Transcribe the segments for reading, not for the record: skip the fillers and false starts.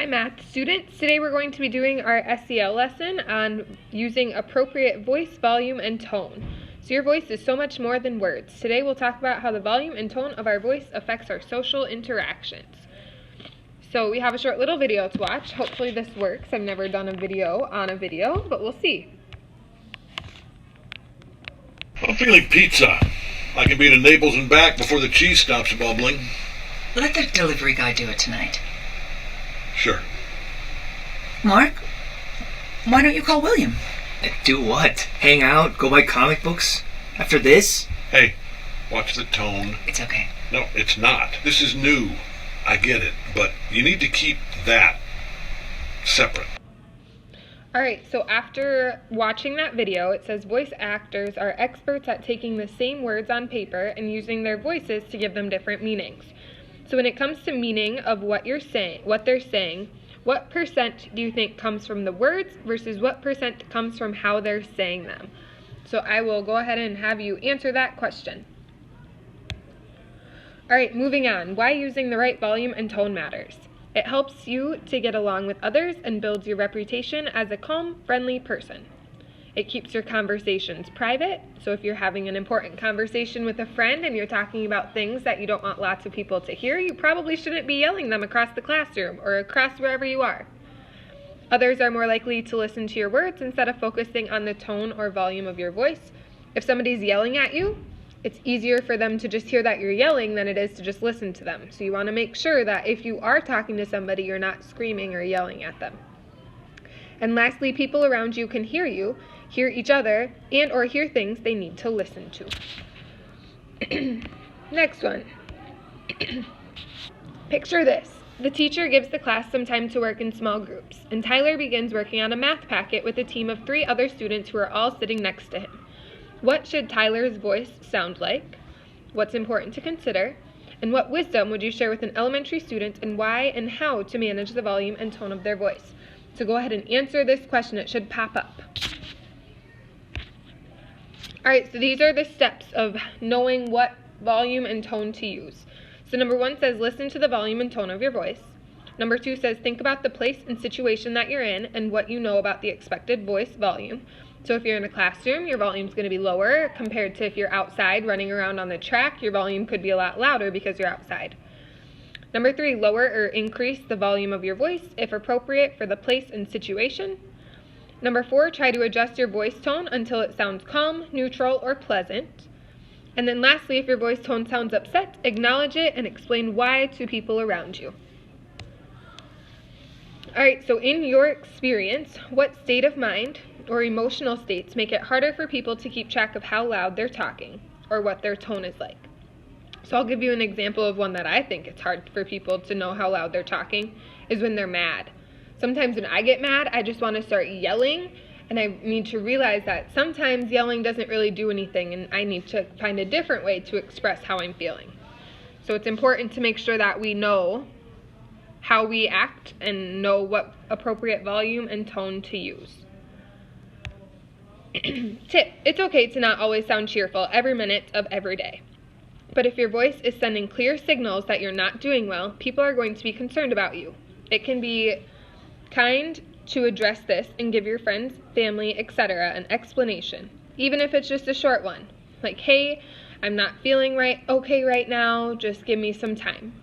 math students, today we're going to be doing our SEL lesson on using appropriate voice, volume, and tone. So your voice is so much more than words. Today we'll talk about how the volume and tone of our voice affects our social interactions. So we have a short little video to watch. Hopefully this works. I've never done a video on a video, but we'll see. I'm feeling pizza. I can be to Naples and back before the cheese stops bubbling. Let the delivery guy do it tonight. Sure. Mark, why don't you call William? Do what? Hang out? Go buy comic books? After this? Hey, watch the tone. It's okay. No, it's not. This is new. I get it, but you need to keep that separate. Alright, so after watching that video, it says voice actors are experts at taking the same words on paper and using their voices to give them different meanings. So when it comes to meaning of what they're saying, what percent do you think comes from the words versus what percent comes from how they're saying them? So I will go ahead and have you answer that question. Alright, moving on. Why using the right volume and tone matters. It helps you to get along with others and builds your reputation as a calm, friendly person. It keeps your conversations private, so if you're having an important conversation with a friend and you're talking about things that you don't want lots of people to hear, you probably shouldn't be yelling them across the classroom or across wherever you are. Others are more likely to listen to your words instead of focusing on the tone or volume of your voice. If somebody's yelling at you, it's easier for them to just hear that you're yelling than it is to just listen to them. So you want to make sure that if you are talking to somebody, you're not screaming or yelling at them. And lastly, people around you can hear you, hear each other, and or hear things they need to listen to. Next one. Picture this. The teacher gives the class some time to work in small groups, and Tyler begins working on a math packet with a team of 3 other students who are all sitting next to him. What should Tyler's voice sound like? What's important to consider? And what wisdom would you share with an elementary student, and why and how to manage the volume and tone of their voice? So go ahead and answer this question. It should pop up. Alright, so these are the steps of knowing what volume and tone to use. So number 1 says listen to the volume and tone of your voice. Number 2 says think about the place and situation that you're in and what you know about the expected voice volume. So if you're in a classroom, your volume's going to be lower compared to if you're outside running around on the track, your volume could be a lot louder because you're outside. Number 3, lower or increase the volume of your voice if appropriate for the place and situation. Number 4, try to adjust your voice tone until it sounds calm, neutral, or pleasant. And then lastly, if your voice tone sounds upset, acknowledge it and explain why to people around you. Alright, so in your experience, what state of mind or emotional states make it harder for people to keep track of how loud they're talking or what their tone is like? So I'll give you an example of one that I think it's hard for people to know how loud they're talking is when they're mad. Sometimes when I get mad, I just want to start yelling, and I need to realize that sometimes yelling doesn't really do anything, and I need to find a different way to express how I'm feeling. So it's important to make sure that we know how we act and know what appropriate volume and tone to use. Tip: it's okay to not always sound cheerful every minute of every day. But if your voice is sending clear signals that you're not doing well, people are going to be concerned about you. It can be kind to address this and give your friends, family, etc. an explanation, even if it's just a short one. Like, hey, I'm not feeling okay right now, just give me some time.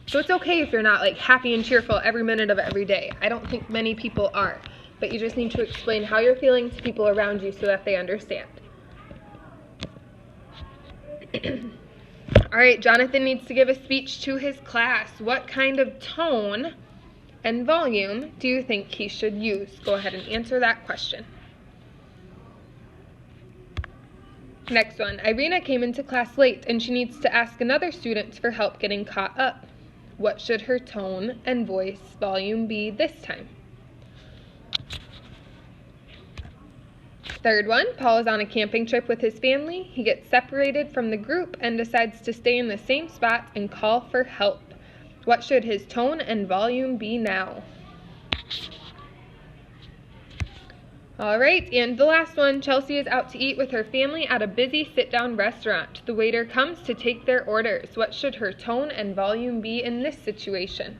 So it's okay if you're not like happy and cheerful every minute of every day. I don't think many people are, but you just need to explain how you're feeling to people around you so that they understand. Alright, Jonathan needs to give a speech to his class. What kind of tone and volume do you think he should use? Go ahead and answer that question. Next one. Irina came into class late and she needs to ask another student for help getting caught up. What should her tone and voice volume be this time? Third one. Paul is on a camping trip with his family. He gets separated from the group and decides to stay in the same spot and call for help. What should his tone and volume be now? Alright, and the last one. Chelsea is out to eat with her family at a busy sit-down restaurant. The waiter comes to take their orders. What should her tone and volume be in this situation?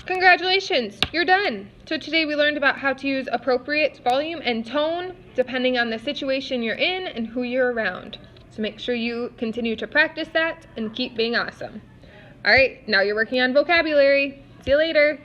Congratulations, you're done. So today we learned about how to use appropriate volume and tone depending on the situation you're in and who you're around. So make sure you continue to practice that and keep being awesome. All right, now you're working on vocabulary. See you later.